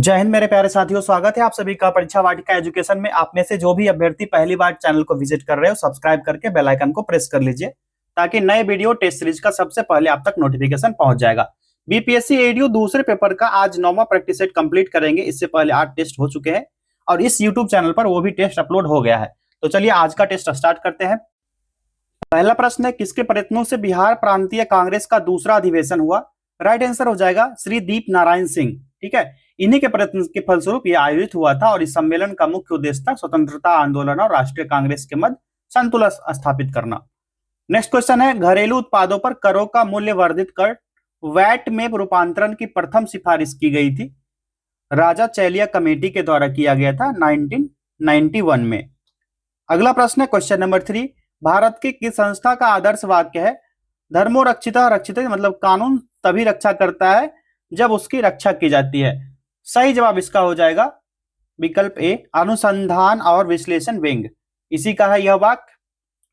जय हिंद मेरे प्यारे साथियों, स्वागत है आप सभी का परीक्षा वाटिका एजुकेशन में। आप में से जो भी अभ्यर्थी पहली बार चैनल को विजिट कर रहे हो, सब्सक्राइब करके बेल आइकन को प्रेस कर लीजिए ताकि नए वीडियो टेस्ट सीरीज का सबसे पहले आप तक नोटिफिकेशन पहुंच जाएगा। बीपीएससी एडीयू दूसरे पेपर का आज 9वां प्रैक्टिस सेट कंप्लीट करेंगे। इससे पहले 8 टेस्ट हो चुके हैं और इस यूट्यूब चैनल पर वो भी टेस्ट अपलोड हो गया है। तो चलिए आज का टेस्ट स्टार्ट करते हैं। पहला प्रश्न है, किसके प्रयत्नों से बिहार प्रांतीय कांग्रेस का दूसरा अधिवेशन हुआ? राइट आंसर हो जाएगा श्री दीप नारायण सिंह। ठीक है, इन्हीं के प्रयत्न के फलस्वरूप यह आयोजित हुआ था और इस सम्मेलन का मुख्य उद्देश्य था स्वतंत्रता आंदोलन और राष्ट्रीय कांग्रेस के मध्य संतुलन स्थापित करना। नेक्स्ट क्वेश्चन है, घरेलू उत्पादों पर करों का मूल्य वर्धित कर वैट में रूपांतरण की प्रथम सिफारिश की गई थी। राजा चैलिया कमेटी के द्वारा किया गया था 1991 में। अगला प्रश्न है क्वेश्चन नंबर 3, भारत की किस संस्था का आदर्श वाक्य है? धर्मो रक्षितः रक्षितः, मतलब कानून तभी रक्षा करता है जब उसकी रक्षा की जाती है। सही जवाब इसका हो जाएगा विकल्प ए, अनुसंधान और विश्लेषण विंग, इसी का है यह वाक्य।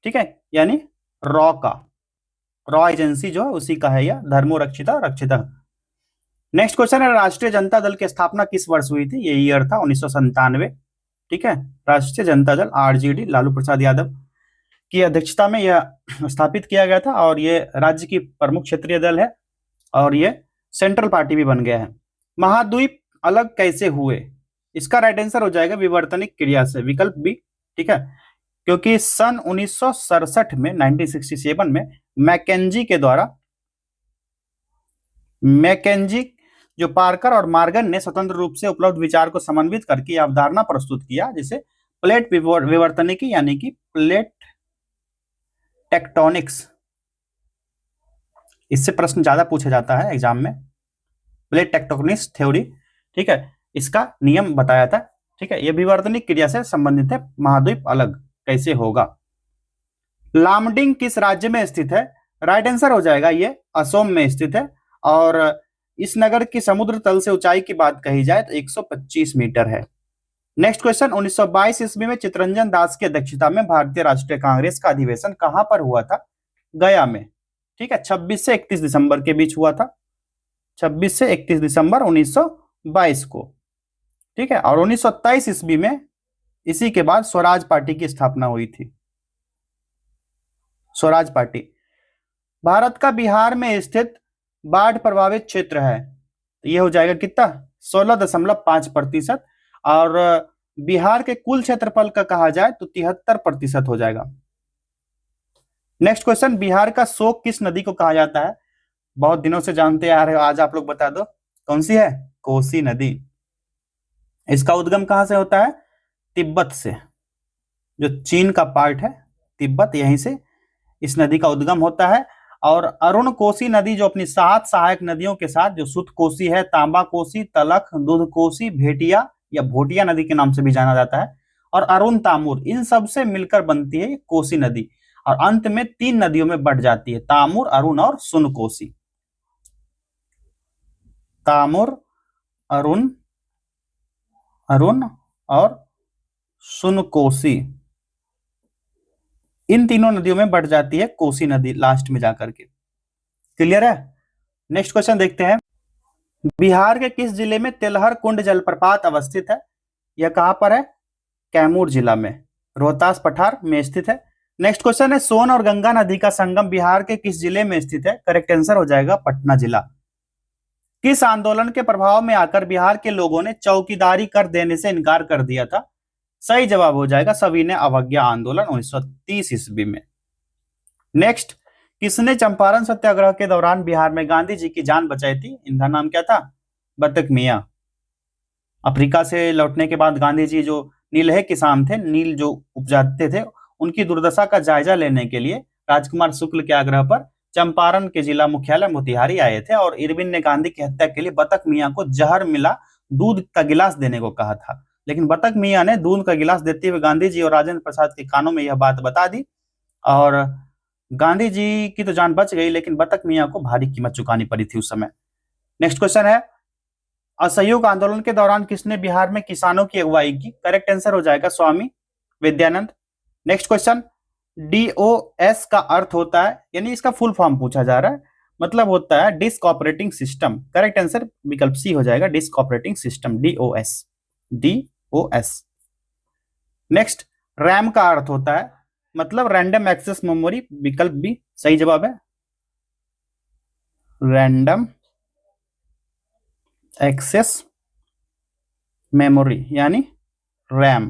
ठीक है, यानी रॉ एजेंसी जो है उसी का है यह, धर्मो रक्षितः रक्षितः। नेक्स्ट क्वेश्चन है, राष्ट्रीय जनता दल की स्थापना किस वर्ष हुई थी? ये ईयर था 1997। ठीक है, राष्ट्रीय जनता दल आरजेडी लालू प्रसाद यादव की अध्यक्षता में यह स्थापित किया गया था और ये राज्य की प्रमुख क्षेत्रीय दल है और ये सेंट्रल पार्टी भी बन गया है। महाद्वीप अलग कैसे हुए? इसका राइट आंसर हो जाएगा विवर्तनिक क्रिया से, विकल्प बी। ठीक है, क्योंकि सन 1967 में 1967 में मैकेंजी जो पार्कर और मार्गन ने स्वतंत्र रूप से उपलब्ध विचार को समन्वित करके यह अवधारणा प्रस्तुत किया जिसे प्लेट विवर्तनिकी यानी कि प्लेट टेक्टोनिक्स, इससे प्रश्न ज्यादा पूछा जाता है एग्जाम में, प्लेट टेक्टोनिक्स थ्योरी। ठीक है, इसका नियम बताया था। ठीक है, यह विवर्तनिक क्रिया से संबंधित है, महाद्वीप अलग कैसे होगा। लामडिंग किस राज्य में स्थित है? राइट आंसर हो जाएगा ये असम में स्थित है और इस नगर की समुद्र तल से ऊंचाई की बात कही जाए तो 125 मीटर है। नेक्स्ट क्वेश्चन, 1922 ईस्वी में चितरंजन दास की अध्यक्षता में भारतीय राष्ट्रीय कांग्रेस का अधिवेशन कहां पर हुआ था? गया में। ठीक है, 26 से 31 दिसंबर के बीच हुआ था, 26 से 31 दिसंबर 1922 को। ठीक है, और 1923 ईस्वी में इसी के बाद स्वराज पार्टी की स्थापना हुई थी। स्वराज पार्टी। भारत का बिहार में स्थित बाढ़ प्रभावित क्षेत्र है, तो यह हो जाएगा कितना? 16.5% और बिहार के कुल क्षेत्रफल का कहा जाए तो 73% हो जाएगा। नेक्स्ट क्वेश्चन, बिहार का शोक किस नदी को कहा जाता है? बहुत दिनों से जानते आ रहे हो, आज आप लोग बता दो कौन सी है? कोसी नदी। इसका उद्गम कहां से होता है? तिब्बत से, जो चीन का पार्ट है तिब्बत, यहीं से इस नदी का उद्गम होता है। और अरुण कोसी नदी जो अपनी 7 सहायक नदियों के साथ, जो सुत कोसी है, तांबा कोसी, तलख, दूध कोसी, भेटिया या भोटिया नदी के नाम से भी जाना जाता है, और अरुण तामुर, इन सब से मिलकर बनती है कोसी नदी और अंत में 3 नदियों में बढ़ जाती है, तामुर, अरुण और सुन कोसी। तामुर, अरुण और सुन कोसी, इन तीनों नदियों में बढ़ जाती है कोसी नदी लास्ट में जाकर के। क्लियर है? नेक्स्ट क्वेश्चन देखते हैं, बिहार के किस जिले में तेलहर कुंड जलप्रपात अवस्थित है? यह कहां पर है? कैमूर जिला में, रोहतास पठार में स्थित है। नेक्स्ट क्वेश्चन है, सोन और गंगा नदी का संगम बिहार के किस जिले में स्थित है? करेक्ट आंसर हो जाएगा पटना जिला। किस आंदोलन के प्रभाव में आकर बिहार के लोगों ने चौकीदारी कर देने से इनकार कर दिया था? सही जवाब हो जाएगा सविनय अवज्ञा आंदोलन 1930 ईस्वी में। नेक्स्ट, किसने चंपारण सत्याग्रह के दौरान बिहार में गांधी जी की जान बचाई थी? इनका नाम क्या था? बतक मियां। अफ्रीका से लौटने के बाद गांधी जी जो नीलहे किसान थे, नील जो उपजाते थे, उनकी दुर्दशा का जायजा लेने के लिए राजकुमार शुक्ल के आग्रह पर चंपारण के जिला मुख्यालय मोतिहारी आए थे और इरविन ने गांधी की हत्या के लिए बतक मियां को जहर मिला दूध का गिलास देने को कहा था, लेकिन बतक मियां ने दूध का गिलास देते हुए गांधी जी और राजेंद्र प्रसाद के कानों में यह बात बता दी और गांधी जी की तो जान बच गई, लेकिन बतक मियां को भारी कीमत चुकानी पड़ी थी उस समय। नेक्स्ट क्वेश्चन है, असहयोग आंदोलन के दौरान किसने बिहार में किसानों की अगुवाई की? करेक्ट आंसर हो जाएगा स्वामी विद्यानंद। नेक्स्ट क्वेश्चन, डीओएस का अर्थ होता है, यानी इसका फुल फॉर्म पूछा जा रहा है, मतलब होता है disk operating system. Correct answer विकल्प सी हो जाएगा, disk operating system, DOS, DOS। Next, RAM का अर्थ होता है मतलब रैंडम एक्सेस मेमोरी, विकल्प बी सही जवाब है, रैंडम एक्सेस मेमोरी यानी रैम।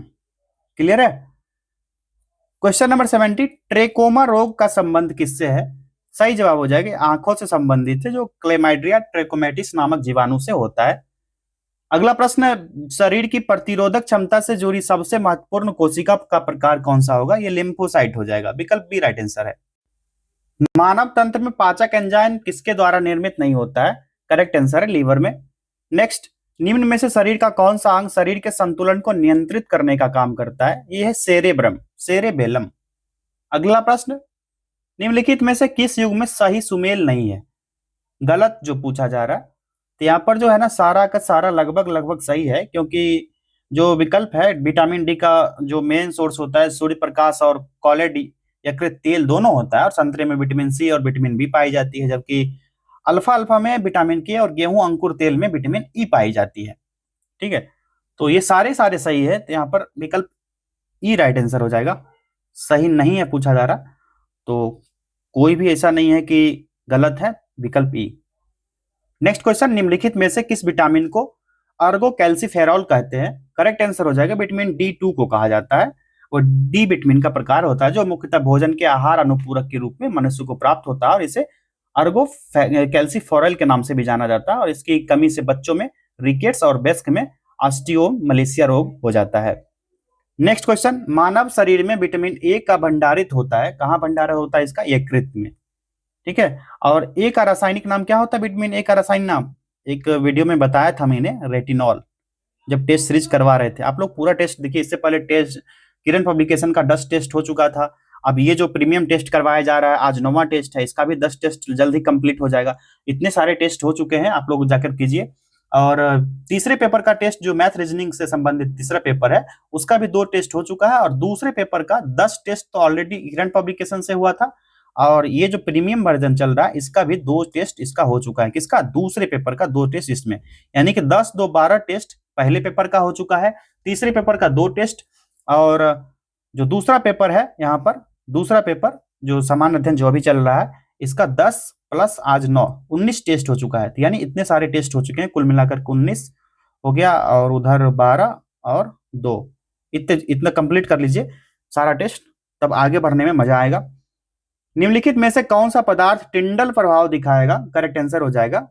क्लियर है। क्वेश्चन नंबर 70, ट्रेकोमा रोग का संबंध किससे है? सही जवाब हो जाएगा आंखों से संबंधित है, जो क्लेमाइड्रिया ट्रेकोमेटिस नामक जीवाणु से होता है। अगला प्रश्न, शरीर की प्रतिरोधक क्षमता से जुड़ी सबसे महत्वपूर्ण कोशिका का प्रकार कौन सा होगा? ये लिम्फोसाइट हो जाएगा, विकल्प बी राइट आंसर है। मानव तंत्र में पाचक एंजाइम किसके द्वारा निर्मित नहीं होता है? करेक्ट आंसर है लीवर में। नेक्स्ट, निम्न में से शरीर का कौन सा अंग शरीर के संतुलन को नियंत्रित करने का काम करता है? यह है सेरेब्रम, सेरेबेलम। अगला प्रश्न, निम्नलिखित में से किस युग में सही सुमेल नहीं है? गलत जो पूछा जा रहा है, तो यहाँ पर जो है ना सारा का सारा लगभग लगभग सही है, क्योंकि जो विकल्प है विटामिन डी का जो मेन सोर्स होता है सूर्य प्रकाश और कॉलेड यकृत तेल दोनों होता है, और संतरे में विटामिन सी और विटामिन बी पाई जाती है, जबकि अल्फा अल्फा में विटामिन के और गेहूं अंकुर तेल में विटामिन ई पाई जाती है। ठीक है, तो ये सारे सारे सही है, तो यहाँ पर विकल्प ई राइट आंसर हो जाएगा। सही नहीं है पूछा जा रहा, तो कोई भी ऐसा नहीं है कि गलत है, विकल्प ई। नेक्स्ट क्वेश्चन, निम्नलिखित में से किस विटामिन को अर्गो कैल्सीफेरॉल कहते हैं? करेक्ट आंसर हो जाएगा विटामिन D2 को कहा जाता है, और डी विटामिन का प्रकार होता है जो मुख्यतः भोजन के आहार अनुपूरक के रूप में मनुष्य को प्राप्त होता है, और इसे अर्गो कैल्सीफेरॉल के नाम से भी जाना जाता है, और इसकी कमी से बच्चों में रिकेट्स और वयस्क में ऑस्टियोमलेशिया रोग हो जाता है। नेक्स्ट क्वेश्चन, मानव शरीर में विटामिन ए का भंडारित होता है, कहां भंडारण होता है इसका? यकृत में। ठीक है, और ए का रासायनिक नाम क्या होता है? विटामिन ए का रासायनिक नाम एक वीडियो में बताया था मैंने, रेटिनॉल। जब टेस्ट सीरीज करवा रहे थे आप लोग, पूरा टेस्ट देखिए। इससे पहले टेस्ट किरण पब्लिकेशन का 10 टेस्ट हो चुका था। अब ये जो प्रीमियम टेस्ट करवाया जा रहा है, आज 9वां टेस्ट है, इसका भी 10 टेस्ट जल्द ही कंप्लीट हो जाएगा। इतने सारे टेस्ट हो चुके हैं, आप लोग जाकर कीजिए। और तीसरे पेपर का टेस्ट जो मैथ रीजनिंग से संबंधित तीसरा पेपर है, उसका भी 2 टेस्ट हो चुका है, और दूसरे पेपर का 10 टेस्ट तो ऑलरेडी किरण पब्लिकेशन से हुआ था, और ये जो प्रीमियम वर्जन चल रहा है इसका भी 2 टेस्ट इसका हो चुका है। किसका? दूसरे पेपर का 2 टेस्ट इसमें, यानी कि 10 2 12 टेस्ट पहले पेपर का हो चुका है, तीसरे पेपर का 2 टेस्ट, और जो दूसरा पेपर है यहाँ पर, दूसरा पेपर जो सामान्य अध्ययन जो अभी चल रहा है, इसका 10 प्लस आज 9 19 टेस्ट हो चुका है। यानी इतने सारे टेस्ट हो चुके हैं, कुल मिलाकर 19 हो गया, और उधर 12 और 2, इतना कंप्लीट कर लीजिए सारा टेस्ट, तब आगे बढ़ने में मजा आएगा। निम्नलिखित में से कौन सा पदार्थ टिंडल प्रभाव दिखाएगा? करेक्ट आंसर हो जाएगा,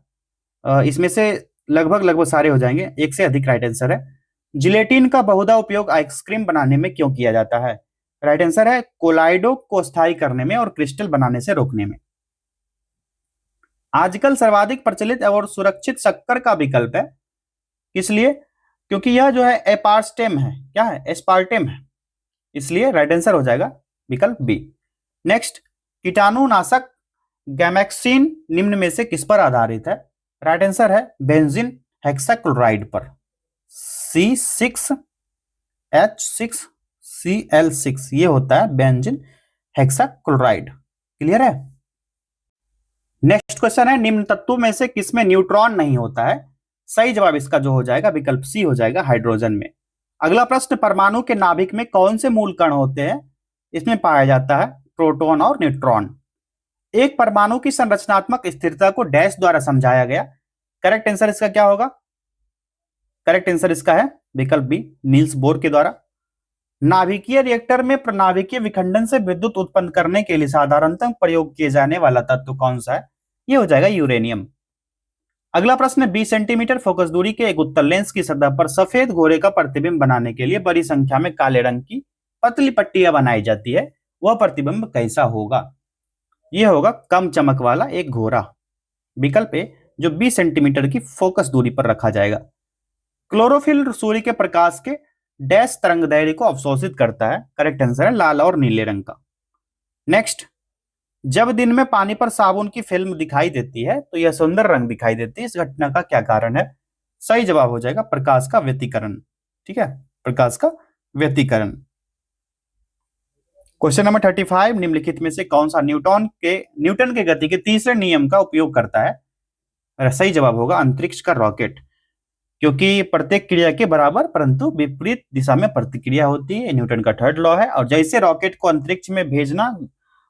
इसमें से लगभग लगभग सारे हो जाएंगे, एक से अधिक राइट आंसर है। जिलेटिन का बहुधा उपयोग आइसक्रीम बनाने में क्यों किया जाता है? राइट आंसर है कोलाइडो को स्थायी करने में और क्रिस्टल बनाने से रोकने में। आजकल सर्वाधिक प्रचलित और सुरक्षित शक्कर का विकल्प है, इसलिए क्योंकि यह जो है एपार्स्टेम है, क्या है? एस्पार्टेम है, इसलिए राइट आंसर हो जाएगा विकल्प बी। नेक्स्ट, कीटाणुनाशक गैमेक्सिन निम्न में से किस पर आधारित है? राइट आंसर है बेंजीन हेक्साक्लोराइड पर, C6H6Cl6, ये होता है बेंजीन हेक्साक्लोराइड। क्लियर है। नेक्स्ट क्वेश्चन है, निम्न तत्वों में से किसमें न्यूट्रॉन नहीं होता है? सही जवाब इसका जो हो जाएगा विकल्प सी हो जाएगा, हाइड्रोजन में। अगला प्रश्न, परमाणु के नाभिक में कौन से मूल कण होते हैं? इसमें पाया जाता है प्रोटॉन और न्यूट्रॉन। एक परमाणु की संरचनात्मक स्थिरता को डैश द्वारा समझाया गया। करेक्ट आंसर इसका क्या होगा? करेक्ट आंसर इसका है विकल्प बी, नील्स बोर के द्वारा। नाभिकीय रिएक्टर में प्रनाभिकीय विखंडन से विद्युत उत्पन्न करने के लिए साधारणतः प्रयोग किए जाने वाला तत्व कौन सा है? ये हो जाएगा यूरेनियम। अगला प्रश्न, 20 सेंटीमीटर फोकस दूरी के एक उत्तल लेंस की सतह पर सफेद घोरे का प्रतिबिंब बनाने के लिए बड़ी संख्या में काले रंग की पतली पट्टियां बनाई जाती है, वह प्रतिबिंब कैसा होगा? यह होगा कम चमक वाला एक घोरा, विकल्प ए, जो 20 सेंटीमीटर की फोकस दूरी पर रखा जाएगा। क्लोरोफिल सूर्य के प्रकाश के डैश तरंगदैर्घ्य को अवशोषित करता है। करेक्ट आंसर है लाल और नीले रंग का। नेक्स्ट, जब दिन में पानी पर साबुन की फिल्म दिखाई देती है तो यह सुंदर रंग दिखाई देती है, इस घटना का क्या कारण है? सही जवाब हो जाएगा प्रकाश का व्यतिकरण। ठीक है, प्रकाश का व्यतिकरण। क्वेश्चन नंबर 35, निम्नलिखित में से कौन सा न्यूटन के गति के तीसरे नियम का उपयोग करता है? सही जवाब होगा अंतरिक्ष का रॉकेट, क्योंकि प्रत्येक क्रिया के बराबर परंतु विपरीत दिशा में प्रतिक्रिया होती है, न्यूटन का थर्ड लॉ है। और जैसे रॉकेट को अंतरिक्ष में भेजना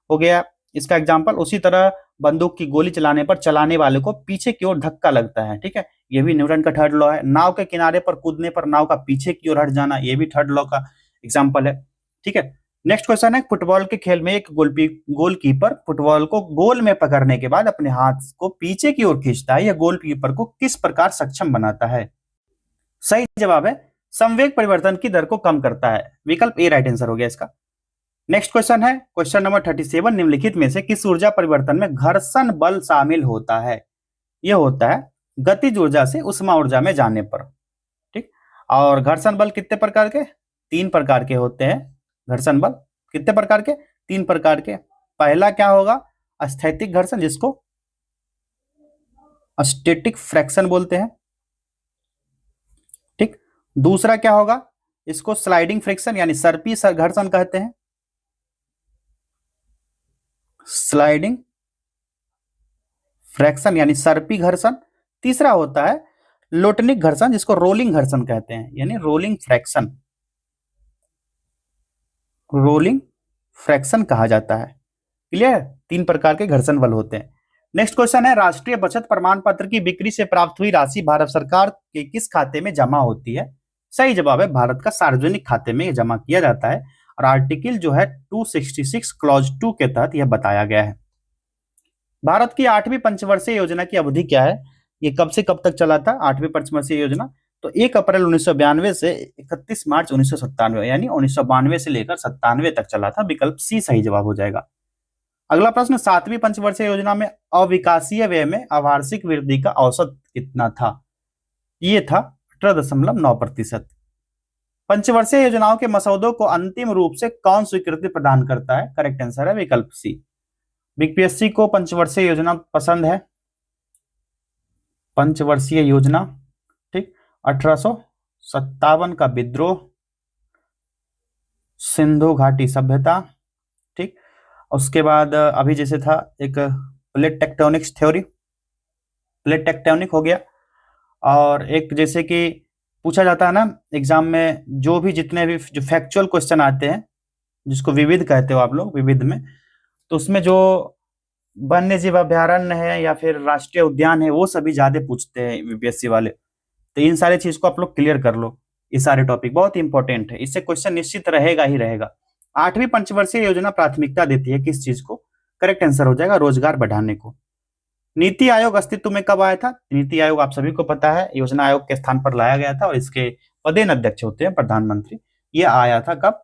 हो गया इसका एग्जाम्पल, उसी तरह बंदूक की गोली चलाने पर चलाने वाले को पीछे की ओर धक्का लगता है, ठीक है, ये भी न्यूटन का थर्ड लॉ है। नाव के किनारे पर कूदने पर नाव का पीछे की ओर हट जाना, ये भी थर्ड लॉ का एग्जाम्पल है, ठीक है। नेक्स्ट क्वेश्चन है, फुटबॉल के खेल में एक गोलकीपर फुटबॉल को गोल में पकड़ने के बाद अपने हाथ को पीछे की ओर खींचता है, यह गोलकीपर को किस प्रकार सक्षम बनाता है? सही जवाब है संवेग परिवर्तन की दर को कम करता है, विकल्प ए राइट आंसर हो गया इसका। नेक्स्ट क्वेश्चन है, क्वेश्चन नंबर 37, निम्नलिखित में से किस ऊर्जा परिवर्तन में घर्षण बल शामिल होता है? यह होता है गतिज ऊर्जा से उष्मा ऊर्जा में जाने पर, ठीक। और घर्षण बल कितने प्रकार के? 3 प्रकार के होते हैं घर्षण बल। कितने प्रकार के? 3 प्रकार के। पहला क्या होगा? स्थैतिक घर्षण, जिसको स्टैटिक फ्रैक्शन बोलते हैं, ठीक। दूसरा क्या होगा? इसको स्लाइडिंग फ्रिक्शन यानी सर्पी घर्षण कहते हैं, स्लाइडिंग फ्रैक्शन यानी सर्पी घर्षण। तीसरा होता है लोटनिक घर्षण, जिसको रोलिंग घर्षण कहते हैं, यानी रोलिंग फ्रैक्शन, रोलिंग फ्रैक्शन कहा जाता है। क्लियर? 3 प्रकार के घर्षण बल होते हैं। नेक्स्ट क्वेश्चन है, राष्ट्रीय बचत प्रमाण पत्र की बिक्री से प्राप्त हुई राशि भारत सरकार के किस खाते में जमा होती है? सही जवाब है भारत का सार्वजनिक खाते में जमा किया जाता है, और आर्टिकल जो है 266 क्लॉज 2 के तहत यह बताया गया है। भारत की 8वीं पंचवर्षीय योजना की अवधि क्या है? ये कब से कब तक चला था 8वीं पंचवर्षीय योजना? तो 1 अप्रैल 1992 से 31 मार्च 1997, यानी 1992 से लेकर 97 तक चला था, विकल्प सी सही जवाब हो जाएगा। अगला प्रश्न, 7वीं पंचवर्षीय योजना में अविकासीय व्यय में आवार्षिक वृद्धि का औसत कितना था? ये था 18.9%। पंचवर्षीय योजनाओं के मसौदों को अंतिम रूप से कौन स्वीकृति प्रदान करता है? करेक्ट आंसर है विकल्प सी। बीपीएससी को पंचवर्षीय योजना पसंद है, पंचवर्षीय योजना, ठीक। 1857 का विद्रोह, सिंधु घाटी सभ्यता, ठीक। उसके बाद अभी जैसे था एक plate tectonics theory, plate tectonic हो गया। और एक जैसे कि पूछा जाता है ना एग्जाम में, जो भी जितने भी जो फैक्चुअल क्वेश्चन आते हैं, जिसको विविध कहते हो आप लोग, विविध में, तो उसमें जो वन्य जीव अभ्यारण्य है या फिर राष्ट्रीय उद्यान है, वो सभी ज्यादा पूछते हैं यूपीएससी वाले। तो इन सारे चीज को आप लोग क्लियर कर लो, ये सारे टॉपिक बहुत इंपॉर्टेंट है, इससे क्वेश्चन निश्चित रहेगा ही रहेगा। 8वीं पंचवर्षीय योजना प्राथमिकता देती है किस चीज को? करेक्ट आंसर हो जाएगा रोजगार बढ़ाने को। नीति आयोग अस्तित्व में कब आया था? नीति आयोग आप सभी को पता है योजना आयोग के स्थान पर लाया गया था, और इसके पदेन अध्यक्ष होते हैं प्रधानमंत्री। ये आया था कब?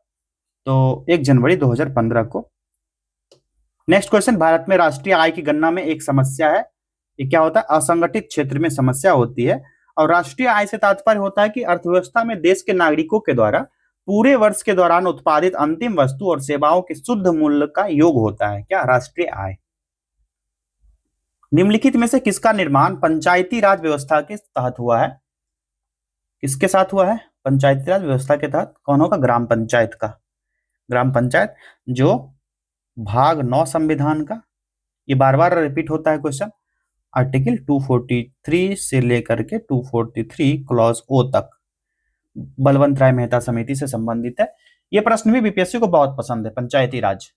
तो 1 जनवरी 2015 को। नेक्स्ट क्वेश्चन, भारत में राष्ट्रीय आय की गणना में एक समस्या है, ये क्या होता है? असंगठित क्षेत्र में समस्या होती है। और राष्ट्रीय आय से तात्पर्य होता है कि अर्थव्यवस्था में देश के नागरिकों के द्वारा पूरे वर्ष के दौरान उत्पादित अंतिम वस्तु और सेवाओं के शुद्ध मूल्य का योग होता है क्या? राष्ट्रीय आय। निम्नलिखित में से किसका निर्माण पंचायती राज व्यवस्था के तहत हुआ है? किसके साथ हुआ है? पंचायती राज व्यवस्था के तहत कौन होगा? ग्राम पंचायत का। ग्राम पंचायत जो भाग 9 संविधान का, ये बार बार रिपीट होता है क्वेश्चन, आर्टिकल 243 से लेकर के 243 क्लॉज ओ तक बलवंत राय मेहता समिति से संबंधित है। यह प्रश्न भी बीपीएससी को बहुत पसंद है, पंचायती राज।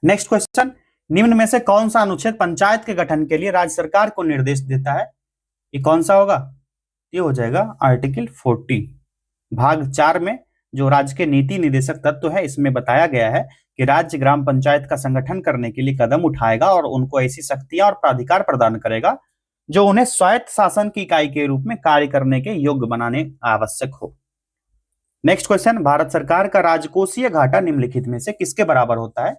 नेक्स्ट क्वेश्चन, निम्न में से कौन सा अनुच्छेद पंचायत के गठन के लिए राज्य सरकार को निर्देश देता है? ये कौन सा होगा? ये हो जाएगा आर्टिकल 40 भाग 4 में जो राज्य के नीति निदेशक तत्व है, इसमें बताया गया है कि राज्य ग्राम पंचायत का संगठन करने के लिए कदम उठाएगा और उनको ऐसी शक्तियां और प्राधिकार प्रदान करेगा जो उन्हें स्वायत्त शासन की इकाई के रूप में कार्य करने के योग्य बनाने आवश्यक हो। नेक्स्ट क्वेश्चन, भारत सरकार का राजकोषीय घाटा निम्नलिखित में से किसके बराबर होता है?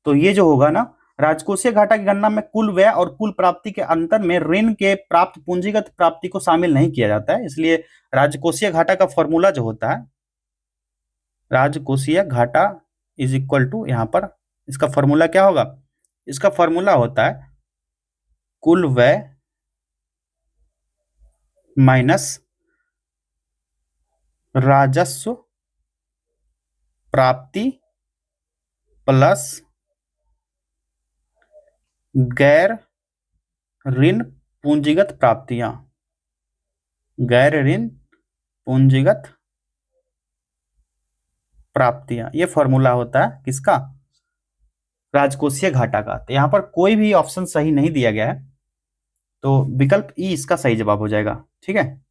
तो ये जो होगा ना, राजकोषीय घाटा की गणना में कुल व्यय और कुल प्राप्ति के अंतर में ऋण के प्राप्त पूंजीगत प्राप्ति को शामिल नहीं किया जाता है, इसलिए राजकोषीय घाटा का फॉर्मूला जो होता है, राजकोषीय घाटा इज इक्वल टू, यहां पर इसका फॉर्मूला क्या होगा? इसका फॉर्मूला होता है कुल व्यय माइनस राजस्व प्राप्ति प्लस गैर ऋण पूंजीगत प्राप्तियां, गैर ऋण पूंजीगत प्राप्तियां, ये फॉर्मूला होता है किसका? राजकोषीय घाटा का। तो यहां पर कोई भी ऑप्शन सही नहीं दिया गया है, तो विकल्प ई इसका सही जवाब हो जाएगा। ठीक है,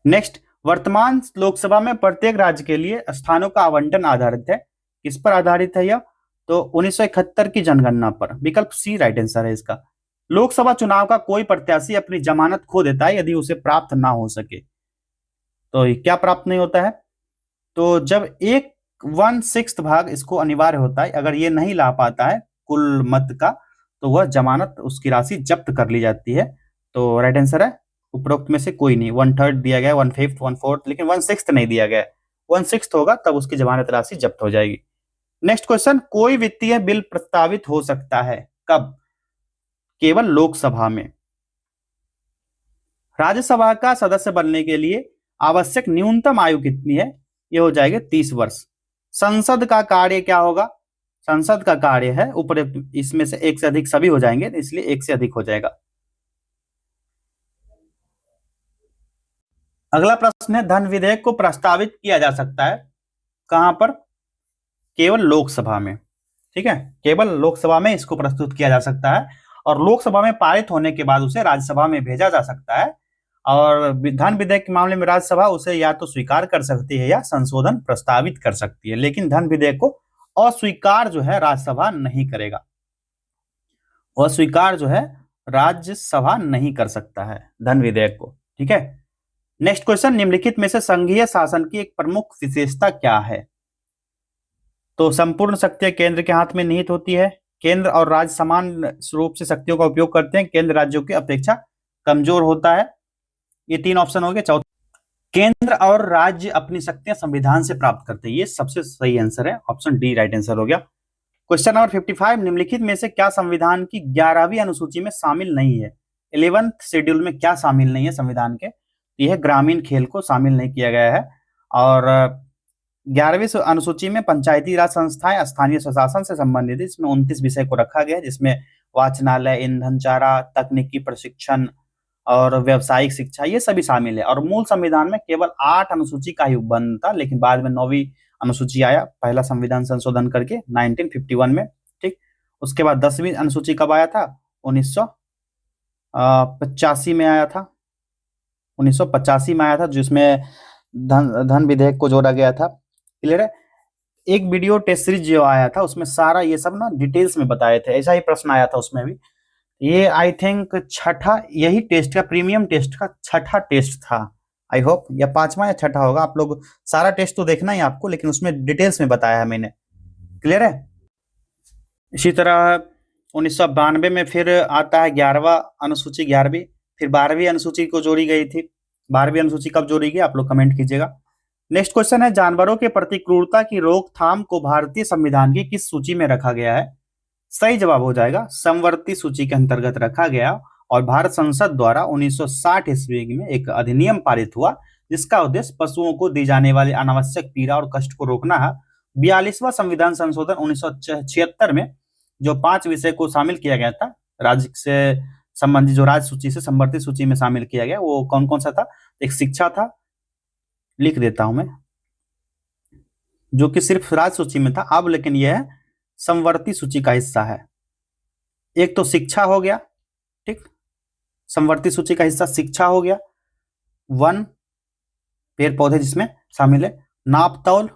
नेक्स्ट, वर्तमान लोकसभा में प्रत्येक राज्य के लिए स्थानों का आवंटन आधारित है। किस पर आधारित है यह? तो 1971 की जनगणना पर। विकल्प सी राइट आंसर है इसका। लोकसभा चुनाव का कोई प्रत्याशी अपनी जमानत खो देता है यदि उसे प्राप्त ना हो सके। तो क्या प्राप्त नहीं होता है? तो जब 1/6 भाग इसको अनिवार्य होता है, अगर ये नहीं ला पाता है कुल मत का, तो वह जमानत उसकी राशि जब्त कर ली जाती है। तो राइट आंसर है उपरोक्त में से कोई नहीं। 1/3 दिया गया, 1/5, 1/4, लेकिन 1/6 नहीं दिया गया। 1/6 होगा तब उसकी जमानत राशि जब्त हो जाएगी। नेक्स्ट क्वेश्चन, कोई वित्तीय बिल प्रस्तावित हो सकता है कब? केवल लोकसभा में। राज्यसभा का सदस्य बनने के लिए आवश्यक न्यूनतम आयु कितनी है? ये हो जाएगी 30 वर्ष। संसद का कार्य क्या होगा? संसद का कार्य है ऊपर, इसमें से एक से अधिक सभी हो जाएंगे, इसलिए एक से अधिक हो जाएगा। अगला प्रश्न है, धन विधेयक को प्रस्तावित किया जा सकता है कहां पर? केवल लोकसभा में। ठीक है, केवल लोकसभा में इसको प्रस्तुत किया जा सकता है, और लोकसभा में पारित होने के बाद उसे राज्यसभा में भेजा जा सकता है। और धन विधेयक के मामले में राज्यसभा उसे या तो स्वीकार कर सकती है या संशोधन प्रस्तावित कर सकती है, लेकिन धन विधेयक को अस्वीकार जो है राज्यसभा नहीं करेगा। अस्वीकार जो है राज्यसभा नहीं कर सकता है धन विधेयक को। ठीक है, नेक्स्ट क्वेश्चन, निम्नलिखित में से संघीय शासन की एक प्रमुख विशेषता क्या है? तो संपूर्ण शक्तियां केंद्र के हाथ में निहित होती है। केंद्र और राज्य समान रूप से शक्तियों का उपयोग करते हैं। केंद्र राज्यों की अपेक्षा कमजोर होता है। ये 3 ऑप्शन हो गए। चौथा, केंद्र और राज्य अपनी शक्तियां संविधान से प्राप्त करते हैं। ये सबसे सही आंसर है, ऑप्शन डी राइट आंसर हो गया। क्वेश्चन नंबर 55, निम्नलिखित में से क्या संविधान की 11वीं अनुसूची में शामिल नहीं है? 11th शेड्यूल में क्या शामिल नहीं है संविधान के? यह ग्रामीण खेल को शामिल नहीं किया गया है। और 11वीं अनुसूची में पंचायती राज संस्थाएं स्थानीय स्वशासन से संबंधित, इसमें 29 विषय को रखा गया है, जिसमें वाचनालय, ईंधन चारा, तकनीकी प्रशिक्षण और व्यावसायिक शिक्षा, ये सभी शामिल है। और मूल संविधान में केवल 8 अनुसूची का ही उपबंध था, लेकिन बाद में 9वीं अनुसूची आया पहला संविधान संशोधन करके 1951 में। ठीक, उसके बाद 10वीं अनुसूची कब आया था? 1985 में आया था। 1985 में आया था, जिसमें धन विधेयक को जोड़ा गया था। क्लियर है? एक वीडियो टेस्ट सीरीज जो आया था उसमें सारा ये सब ना डिटेल्स में बताए थे, ऐसा ही प्रश्न आया था उसमें भी। ये आई थिंक छठा, यही टेस्ट का, प्रीमियम टेस्ट का छठा टेस्ट था आई होप, या 5वां या छठा होगा। आप लोग सारा टेस्ट तो देखना ही आपको, लेकिन उसमें डिटेल्स में बताया है मैंने। क्लियर है? इसी तरह 1992 में फिर आता है 11वां अनुसूची, 11वीं, फिर 12वीं अनुसूची को जोड़ी गई थी। 12वीं अनुसूची कब जोड़ी गई आप लोग कमेंट कीजिएगा। नेक्स्ट क्वेश्चन है, जानवरों के प्रति क्रूरता की रोकथाम को भारतीय संविधान की किस सूची में रखा गया है? सही जवाब हो जाएगा समवर्ती सूची के अंतर्गत रखा गया। और भारत संसद द्वारा 1960 ईस्वी में एक अधिनियम पारित हुआ, जिसका उद्देश्य पशुओं को दी जाने वाली अनावश्यक पीड़ा और कष्ट को रोकना है। 42वां संविधान संशोधन 1976 में जो 5 विषय को शामिल किया गया था राज्य से संबंधित, जो राज्य सूची से समवर्ती सूची में शामिल किया गया, वो कौन कौन सा था? एक शिक्षा था, लिख देता हूं मैं, जो कि सिर्फ राज्य सूची में था अब, लेकिन यह समवर्ती सूची का हिस्सा है। एक तो शिक्षा हो गया, ठीक, समवर्ती सूची का हिस्सा शिक्षा हो गया। वन, पेड़ पौधे जिसमें शामिल है। नापतौल,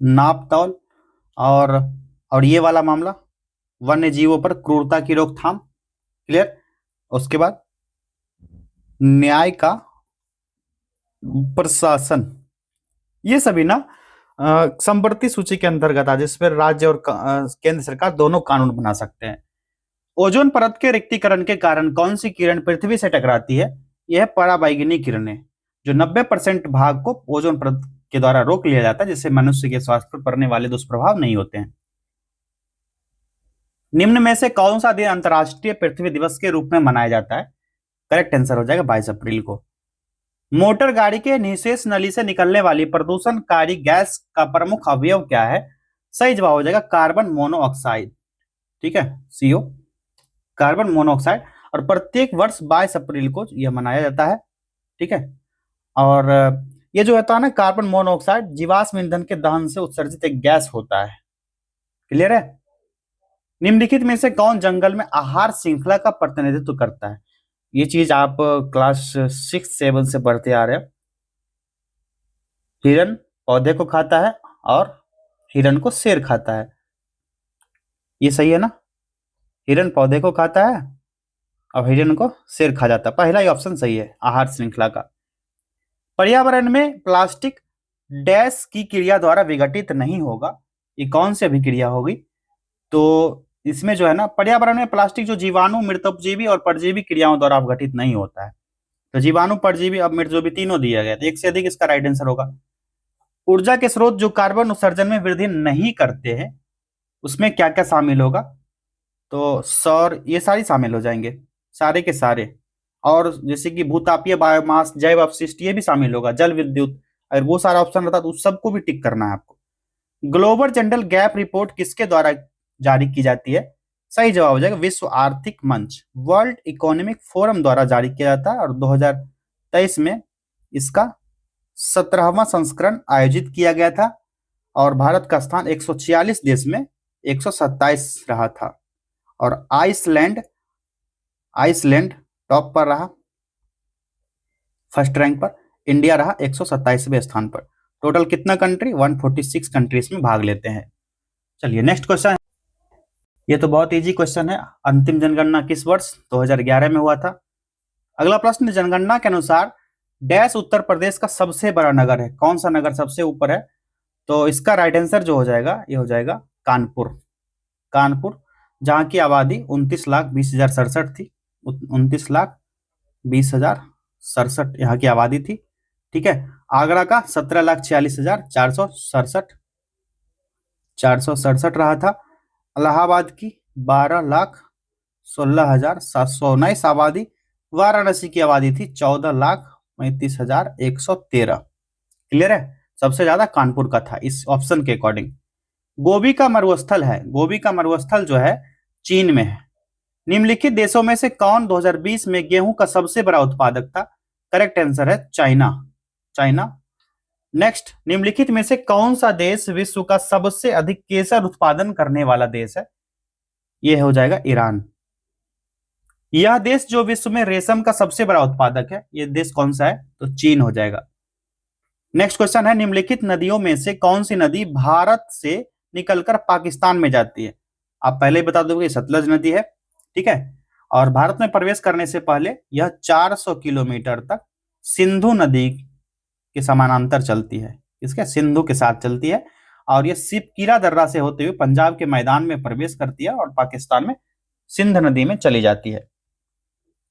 नापतौल, और ये वाला मामला वन्य जीवों पर क्रूरता की रोकथाम। क्लियर? उसके बाद न्याय का प्रशासन, ये सभी ना समवर्ती सूची के अंतर्गत आ, जिस पर राज्य और केंद्र सरकार दोनों कानून बना सकते हैं। ओजोन परत के रिक्तीकरण के कारण कौन सी किरण पृथ्वी से टकराती है? यह पराबैंगनी किरणें, जो 90% भाग को ओजोन परत के द्वारा रोक लिया जाता है, जिससे मनुष्य के स्वास्थ्य पर पड़ने वाले दुष्प्रभाव नहीं होते हैं। निम्न में से कौन सा दिन अंतर्राष्ट्रीय पृथ्वी दिवस के रूप में मनाया जाता है? करेक्ट आंसर हो जाएगा 22 अप्रैल को। मोटर गाड़ी के निःशेष नली से निकलने वाली प्रदूषणकारी गैस का प्रमुख अवयव क्या है? सही जवाब हो जाएगा कार्बन मोनोऑक्साइड। ठीक है, सीओ, कार्बन मोनोऑक्साइड। और प्रत्येक वर्ष 22 अप्रैल को यह मनाया जाता है। ठीक है, और ये जो होता है ना कार्बन मोनोऑक्साइड, जीवाश्म ईंधन के दहन से उत्सर्जित एक गैस होता है। क्लियर है? निम्नलिखित में से कौन जंगल में आहार श्रृंखला का प्रतिनिधित्व करता है? ये चीज आप क्लास 6-7 से पढ़ते आ रहे हैं। हिरन पौधे को खाता है और हिरन को शेर खाता है। ये सही है ना? हिरन पौधे को खाता है और हिरन को शेर खा जाता है। पहला ही ऑप्शन सही है आहार श्रृंखला का। पर्यावरण में प्लास्टिक डैश की क्रिया द्वारा विघटित नहीं होगा, ये कौन सी अभिक्रिया होगी? तो इसमें जो है ना पर्यावरण में प्लास्टिक जो जीवाणु, मृतोपजीवी और परजीवी क्रियाओं द्वारा अपघटित नहीं होता है। तो जीवाणु, परजीवी और मृतोपजीवी तीनों दिया गया, तो एक से अधिक इसका राइट आंसर होगा। ऊर्जा के स्रोत जो कार्बन उत्सर्जन में वृद्धि नहीं करते हैं, उसमें क्या क्या शामिल होगा? तो सौर, ये सारी शामिल हो जाएंगे, सारे के सारे। और जैसे कि भूतापीय बायोमास, जैव अपशिष्ट, ये भी शामिल होगा, जल विद्युत। अगर वो सारा ऑप्शन रहता तो उस सबको भी टिक करना है आपको। ग्लोबल जनरल गैप रिपोर्ट किसके द्वारा जारी की जाती है? सही जवाब हो जाएगा विश्व आर्थिक मंच, वर्ल्ड इकोनॉमिक फोरम द्वारा जारी किया जाता है। और 2023 में इसका 17वां संस्करण आयोजित किया गया था और भारत का स्थान 146 देश में 127 रहा था। और आइसलैंड टॉप पर रहा, फर्स्ट रैंक पर। इंडिया रहा 127वें स्थान पर। टोटल कितना कंट्री? 146 कंट्रीज में भाग लेते हैं। चलिए नेक्स्ट क्वेश्चन। ये तो बहुत इजी क्वेश्चन है। अंतिम जनगणना किस वर्ष? 2011 में हुआ था। अगला प्रश्न, जनगणना के अनुसार डैश उत्तर प्रदेश का सबसे बड़ा नगर है। कौन सा नगर सबसे ऊपर है? तो इसका राइट आंसर जो हो जाएगा, ये हो जाएगा कानपुर। कानपुर, जहां की आबादी 29,20,067 थी। 29,20,067 यहाँ की आबादी थी। ठीक है, आगरा का 17,46,467 रहा था। इलाहाबाद की 12,16,719 आबादी। वाराणसी की आबादी थी 14,35,113। क्लियर है? सबसे ज्यादा कानपुर का था इस ऑप्शन के अकॉर्डिंग। गोबी का मरुस्थल है, गोबी का मरुस्थल जो है चीन में है। निम्नलिखित देशों में से कौन 2020 में गेहूं का सबसे बड़ा उत्पादक था? करेक्ट आंसर है चाइना। चाइना। नेक्स्ट, निम्नलिखित में से कौन सा देश विश्व का सबसे अधिक केसर उत्पादन करने वाला देश है? यह हो जाएगा ईरान। यह देश जो विश्व में रेशम का सबसे बड़ा उत्पादक है, यह देश कौन सा है? तो चीन हो जाएगा। नेक्स्ट क्वेश्चन है, निम्नलिखित नदियों में से कौन सी नदी भारत से निकलकर पाकिस्तान में जाती है? आप पहले ही बता दोगे सतलज नदी है। ठीक है, और भारत में प्रवेश करने से पहले यह 400 किलोमीटर तक सिंधु नदी के समानांतर चलती है। इसके सिंधु के साथ चलती है और यह सिपकीरा दर्रा से होते हुए पंजाब के मैदान में प्रवेश करती है और पाकिस्तान में सिंध नदी में चली जाती है।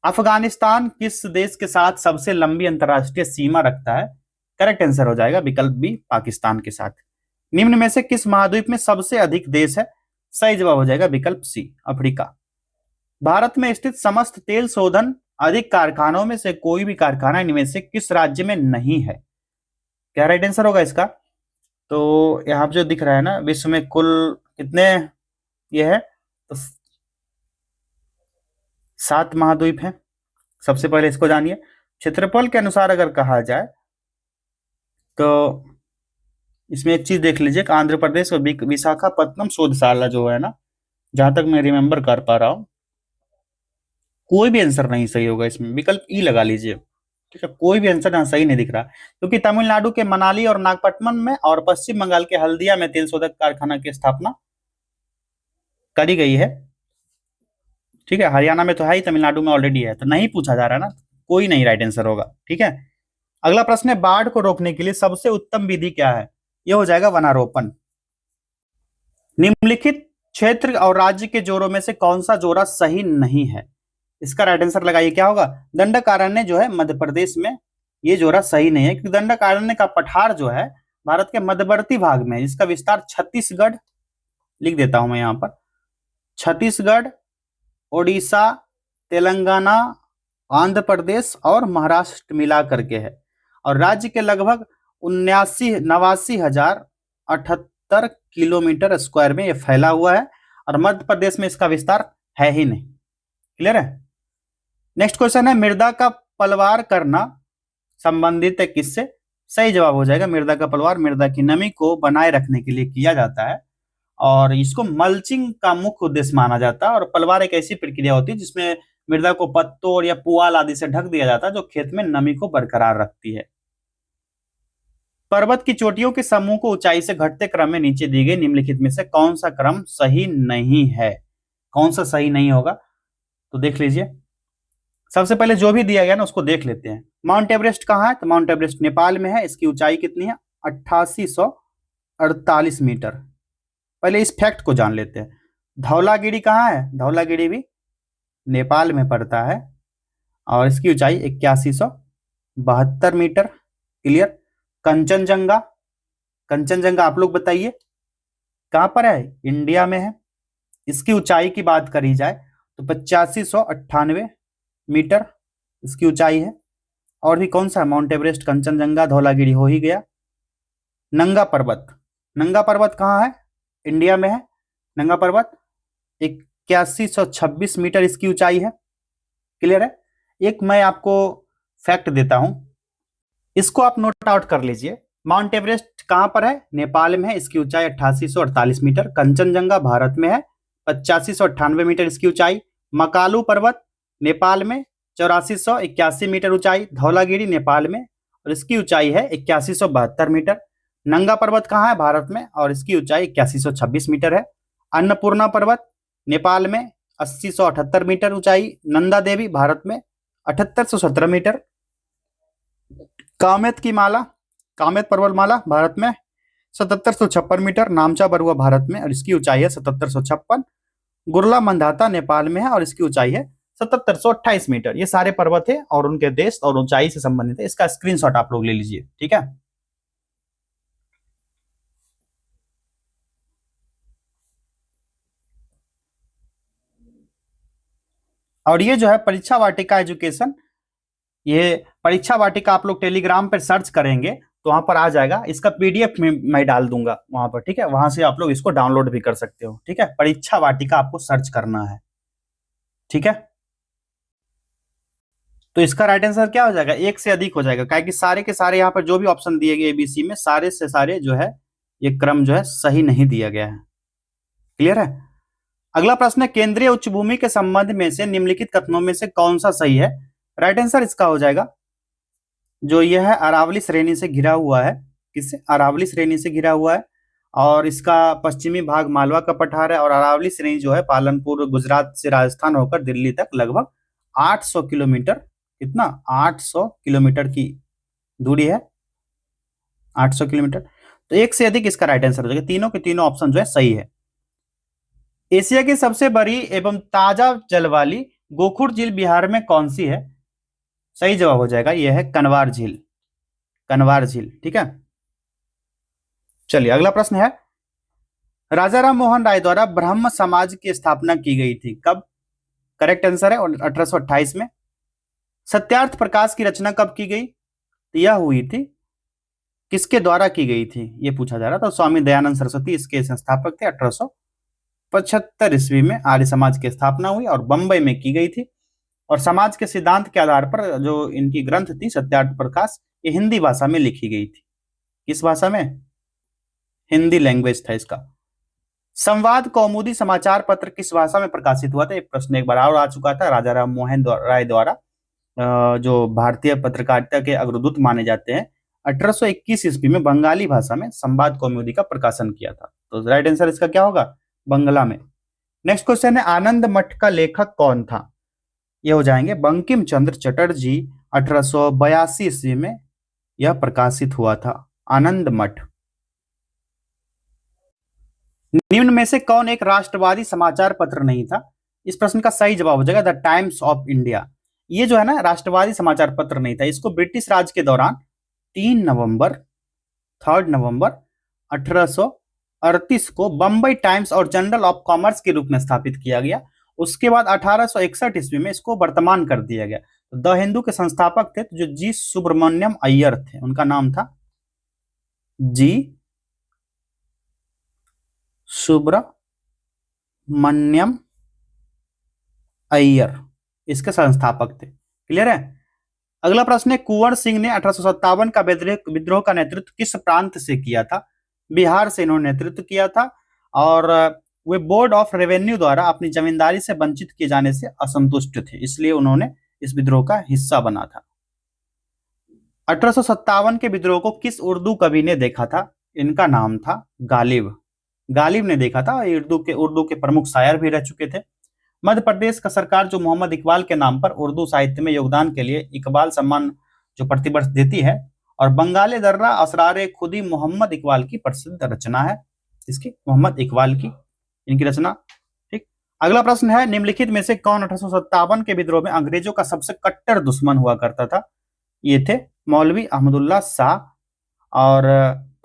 अफगानिस्तान किस देश के साथ सबसे लंबी अंतरराष्ट्रीय सीमा रखता है? करेक्ट आंसर हो जाएगा विकल्प बी, पाकिस्तान के साथ। निम्न में से किस महाद्वीप में सबसे अधिक देश है? सही जवाब हो जाएगा विकल्प सी, अफ्रीका। भारत में स्थित समस्त तेल शोधन अधिक कारखानों में से कोई भी कारखाना इनमें से किस राज्य में नहीं है? क्या राइट आंसर होगा इसका? तो यहाँ जो दिख रहा है ना, विश्व में कुल कितने ये है? तो 7 महाद्वीप हैं। सबसे पहले इसको जानिए। क्षेत्रफल के अनुसार अगर कहा जाए तो इसमें एक चीज देख लीजिए कि आंध्र प्रदेश और विशाखापत्तनम शोधशाला जो है ना, जहां तक मैं रिमेंबर कर पा रहा हूं, कोई भी आंसर नहीं सही होगा इसमें, विकल्प ई लगा लीजिए। ठीक है, कोई भी आंसर यहाँ सही नहीं दिख रहा, क्योंकि तमिलनाडु के मनाली और नागपट्टनम में और पश्चिम बंगाल के हल्दिया में तेल शोधक कारखाना की स्थापना करी गई है। ठीक है, हरियाणा में तो है ही, तमिलनाडु में ऑलरेडी है, तो नहीं पूछा जा रहा ना, कोई नहीं राइट आंसर होगा। ठीक है, अगला प्रश्न है, बाढ़ को रोकने के लिए सबसे उत्तम विधि क्या है? यह हो जाएगा वनारोपण। निम्नलिखित क्षेत्र और राज्य के जोड़ों में से कौन सा जोड़ा सही नहीं है? इसका राइट आंसर लगाइए, क्या होगा? दंडकारण्य जो है मध्य प्रदेश में, ये जोड़ा सही नहीं है, क्योंकि दंडकारण्य का पठार जो है भारत के मध्यवर्ती भाग में, इसका विस्तार छत्तीसगढ़, लिख देता हूं मैं यहां पर, छत्तीसगढ़, ओडिशा, तेलंगाना, आंध्र प्रदेश और महाराष्ट्र मिला करके है। और राज्य के लगभग 89,89,078 किलोमीटर स्क्वायर में ये फैला हुआ है और मध्य प्रदेश में इसका विस्तार है ही नहीं। क्लियर है। नेक्स्ट क्वेश्चन है, मृदा का पलवार करना संबंधित है किससे? सही जवाब हो जाएगा मृदा का पलवार मृदा की नमी को बनाए रखने के लिए किया जाता है और इसको मल्चिंग का मुख्य उद्देश्य माना जाता है। और पलवार एक ऐसी प्रक्रिया होती है जिसमें मृदा को पत्तों या पुआल आदि से ढक दिया जाता है जो खेत में नमी को बरकरार रखती है। पर्वत की चोटियों के समूह को ऊंचाई से घटते क्रम में नीचे दी गई निम्नलिखित में से कौन सा क्रम सही नहीं है? कौन सा सही नहीं होगा तो देख लीजिए। सबसे पहले जो भी दिया गया ना उसको देख लेते हैं। माउंट एवरेस्ट कहाँ है? तो माउंट एवरेस्ट नेपाल में है। इसकी ऊंचाई कितनी है? 8848 मीटर। पहले इस फैक्ट को जान लेते हैं। धौलागिरी कहाँ है? धौलागिरी भी नेपाल में पड़ता है और इसकी ऊंचाई 8172 मीटर। क्लियर। कंचनजंगा, कंचनजंगा आप लोग बताइए कहां पर है? इंडिया में है। इसकी ऊंचाई की बात करी जाए तो 8598 मीटर इसकी ऊंचाई है। और भी कौन सा? माउंट एवरेस्ट, कंचनजंगा, धौलागिरी हो ही गया। नंगा पर्वत, नंगा पर्वत कहाँ है? इंडिया में है। नंगा पर्वत 8126 मीटर इसकी ऊंचाई है। क्लियर है। एक मैं आपको फैक्ट देता हूं, इसको आप नोट आउट कर लीजिए। माउंट एवरेस्ट कहां पर है? नेपाल में है। इसकी ऊंचाई 8848 मीटर। कंचनजंगा भारत में है, 8598 मीटर इसकी ऊंचाई। मकालू पर्वत नेपाल में 8481 मीटर ऊंचाई। धौलागिरी नेपाल में और इसकी ऊंचाई है 8172 मीटर। नंगा पर्वत कहाँ है? भारत में और इसकी ऊंचाई 8126 मीटर है। अन्नपूर्णा पर्वत नेपाल में 8078 मीटर ऊंचाई। नंदा देवी भारत में 7817 मीटर। कामेत की माला, कामेत पर्वतमाला भारत में 7756 मीटर। नामचा बरुआ भारत में और इसकी ऊंचाई है 7756। गुरला मंदाता नेपाल में है और इसकी ऊंचाई है 7728 मीटर। ये सारे पर्वत है और उनके देश और ऊंचाई से संबंधित है। इसका स्क्रीनशॉट आप लोग ले लीजिए। ठीक है। और ये जो है परीक्षा वाटिका एजुकेशन, ये परीक्षा वाटिका आप लोग टेलीग्राम पर सर्च करेंगे तो वहां पर आ जाएगा। इसका पीडीएफ में मैं डाल दूंगा वहां पर। ठीक है। वहां से आप लोग इसको डाउनलोड भी कर सकते हो। ठीक है। परीक्षा वाटिका आपको सर्च करना है। ठीक है। तो इसका राइट आंसर क्या हो जाएगा? एक से अधिक हो जाएगा, क्योंकि सारे के सारे यहाँ पर जो भी ऑप्शन दिए गए एबीसी में सारे से सारे जो है ये क्रम जो है सही नहीं दिया गया है। क्लियर है। अगला प्रश्न है, केंद्रीय उच्च भूमि के संबंध में से निम्नलिखित कथनों में से कौन सा सही है? राइट आंसर इसका हो जाएगा जो यह है अरावली श्रेणी से घिरा हुआ है। किससे? अरावली श्रेणी से घिरा हुआ है और इसका पश्चिमी भाग मालवा का पठार है और अरावली श्रेणी जो है पालनपुर गुजरात से राजस्थान होकर दिल्ली तक लगभग 800 किलोमीटर, कितना? 800 किलोमीटर की दूरी है। 800 किलोमीटर। तो एक से अधिक इसका राइट आंसर हो जाएगा। तीनों के तीनों ऑप्शन जो है सही है। एशिया की सबसे बड़ी एवं ताजा जल वाली गोखुर झील बिहार में कौन सी है? सही जवाब हो जाएगा यह है कनवार झील, कनवार झील। ठीक है। चलिए अगला प्रश्न है, राजा राम मोहन राय द्वारा ब्रह्म समाज की स्थापना की गई थी कब? करेक्ट आंसर है 1828 में। सत्यार्थ प्रकाश की रचना कब की गई? यह हुई थी, किसके द्वारा की गई थी ये पूछा जा रहा था। स्वामी दयानंद सरस्वती इसके संस्थापक थे। 1875 ईस्वी में आर्य समाज की स्थापना हुई और बंबई में की गई थी। और समाज के सिद्धांत के आधार पर जो इनकी ग्रंथ थी सत्यार्थ प्रकाश, ये हिंदी भाषा में लिखी गई थी। किस भाषा में? हिंदी लैंग्वेज था इसका। संवाद कौमुदी समाचार पत्र किस भाषा में प्रकाशित हुआ था? एक प्रश्न एक बार और आ चुका था। राजा राम मोहन राय द्वारा जो भारतीय पत्रकारिता के अग्रदूत माने जाते हैं, 1821 ईस्वी में बंगाली भाषा में संवाद कौमुदी का प्रकाशन किया था। तो राइट आंसर इसका क्या होगा? बंगला में। नेक्स्ट क्वेश्चन है, आनंद मठ का लेखक कौन था? ये हो जाएंगे बंकिम चंद्र चटर्जी। 1882 ईस्वी में यह प्रकाशित हुआ था आनंद मठ। निम्न में से कौन एक राष्ट्रवादी समाचार पत्र नहीं था? इस प्रश्न का सही जवाब हो जाएगा द टाइम्स ऑफ इंडिया। ये जो है ना राष्ट्रवादी समाचार पत्र नहीं था। इसको ब्रिटिश राज के दौरान 3 नवंबर 1838 को बंबई टाइम्स और जर्नल ऑफ कॉमर्स के रूप में स्थापित किया गया। उसके बाद 1861 ईस्वी में इसको वर्तमान कर दिया गया। द हिंदू के संस्थापक थे जो जी सुब्रमण्यम अय्यर थे, उनका नाम था जी सुब्रमण्यम अय्यर, इसके संस्थापक थे। क्लियर है। अगला प्रश्न है, कुंवर सिंह ने 1857 का विद्रोह का नेतृत्व किस प्रांत से किया था? बिहार से इन्होंने नेतृत्व किया था और वे बोर्ड ऑफ रेवेन्यू द्वारा अपनी जमींदारी से वंचित किए जाने से असंतुष्ट थे, इसलिए उन्होंने इस विद्रोह का हिस्सा बना था। 1857 के विद्रोह को किस उर्दू कवि ने देखा था? इनका नाम था गालिब। गालिब ने देखा था। उर्दू के प्रमुख शायर भी रह चुके थे। मध्य प्रदेश का सरकार जो मोहम्मद इकबाल के नाम पर उर्दू साहित्य में योगदान के लिए इकबाल सम्मान जो प्रतिवर्ष देती है, और बंगाली दर्रा असरारे खुदी मोहम्मद इकबाल की प्रसिद्ध रचना है। इसकी मोहम्मद इकबाल की इनकी रचना। ठीक। अगला प्रश्न है, निम्नलिखित में से कौन 1857 के विद्रोह में अंग्रेजों का सबसे कट्टर दुश्मन हुआ करता था? ये थे मौलवी अहमदुल्ला शाह, और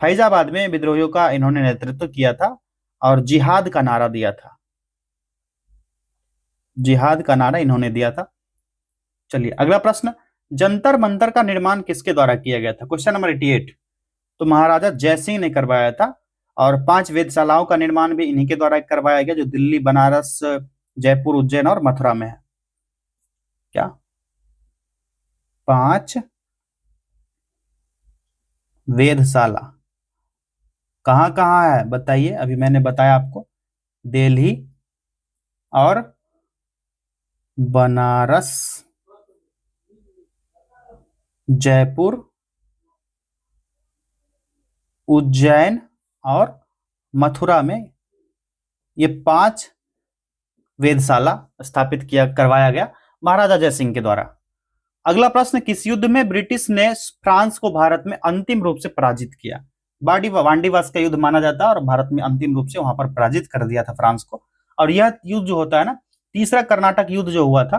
फैजाबाद में विद्रोहियों का इन्होंने नेतृत्व किया था और जिहाद का नारा दिया था। जिहाद का नारा इन्होंने दिया था। चलिए अगला प्रश्न, जंतर मंतर का निर्माण किसके द्वारा किया गया था? Question number 88। तो महाराजा जयसिंह ने करवाया था, और 5 वेधशालाओं का निर्माण भी इन्हीं के द्वारा करवाया गया, जो दिल्ली, बनारस, जयपुर, उज्जैन और मथुरा में है। क्या 5 वेधशाला कहाँ कहाँ है बताइए? अभी मैंने बताया आपको, दिल्ली और बनारस, जयपुर, उज्जैन और मथुरा में ये 5 वेधशाला स्थापित करवाया गया महाराजा जयसिंह के द्वारा। अगला प्रश्न, किस युद्ध में ब्रिटिश ने फ्रांस को भारत में अंतिम रूप से पराजित किया? वांडीवास का युद्ध माना जाता है, और भारत में अंतिम रूप से वहां पर पराजित कर दिया था फ्रांस को। और यह युद्ध जो होता है ना, तीसरा कर्नाटक युद्ध जो हुआ था,